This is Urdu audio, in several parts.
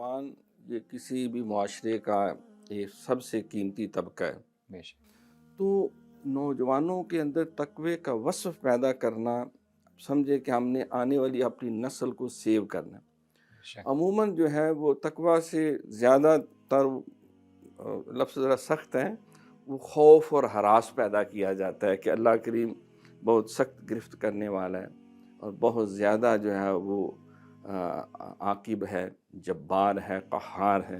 نوجوان یہ کسی بھی معاشرے کا ایک سب سے قیمتی طبقہ ہے، بے شک تو نوجوانوں کے اندر تقوی کا وصف پیدا کرنا، سمجھے کہ ہم نے آنے والی اپنی نسل کو سیو کرنا۔ بے شک عموماً جو ہے وہ تقوی سے زیادہ تر لفظ ذرا سخت ہے، وہ خوف اور ہراس پیدا کیا جاتا ہے کہ اللہ کریم بہت سخت گرفت کرنے والا ہے اور بہت زیادہ جو ہے وہ عاقب ہے، جبار ہے، قہار ہے۔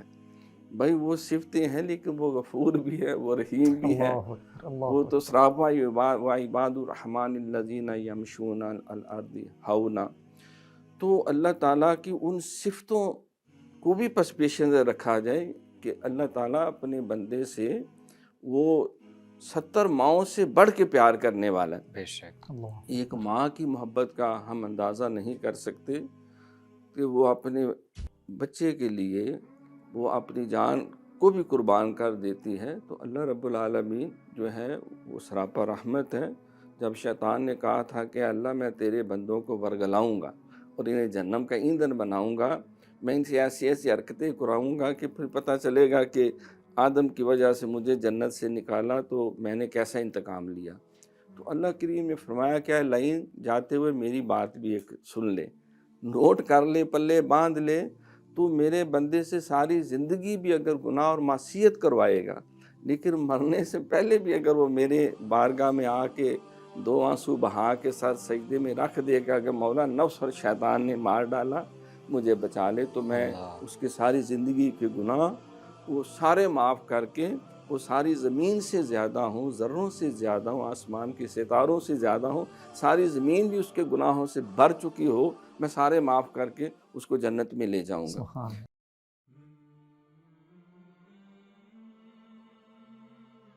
بھائی وہ صفتیں ہیں لیکن وہ غفور بھی ہے، وہ رحیم بھی ہے۔ اللہ اکبر وہ اللہ تو اکبر صرافہ وعباد الرحمن الذین یمشون علی الارض ہونا، تو اللہ تعالیٰ کی ان صفتوں کو بھی پس پیش نظر رکھا جائے کہ اللہ تعالیٰ اپنے بندے سے وہ 70 ماؤں سے بڑھ کے پیار کرنے والا ہے۔ بے شک اللہ ایک ماں کی محبت کا ہم اندازہ نہیں کر سکتے کہ وہ اپنے بچے کے لیے وہ اپنی جان کو بھی قربان کر دیتی ہے۔ تو اللہ رب العالمین جو ہے وہ سراپا رحمت ہے۔ جب شیطان نے کہا تھا کہ اللہ میں تیرے بندوں کو ورگلاؤں گا اور انہیں جہنم کا ایندھن بناؤں گا، میں ان سے ایسی حرکتیں کراؤں گا کہ پھر پتہ چلے گا کہ آدم کی وجہ سے مجھے جنت سے نکالا تو میں نے کیسا انتقام لیا۔ تو اللہ کریم نے فرمایا کہ لائن جاتے ہوئے میری بات بھی ایک سن لے، نوٹ کر لے، پلے باندھ لے، تو میرے بندے سے ساری زندگی بھی اگر گناہ اور معصیت کروائے گا، لیکن مرنے سے پہلے بھی اگر وہ میرے بارگاہ میں آ کے 2 آنسو بہا کے ساتھ سجدے میں رکھ دے گا کہ مولا نفس اور شیطان نے مار ڈالا، مجھے بچا لے، تو میں اللہ اس کے ساری زندگی کے گناہ وہ سارے معاف کر کے، وہ ساری زمین سے زیادہ ہوں، ذروں سے زیادہ ہوں، آسمان کے ستاروں سے زیادہ ہوں، ساری زمین بھی اس کے گناہوں سے بھر چکی ہو، میں سارے معاف کر کے اس کو جنت میں لے جاؤں گا۔ سبحان اللہ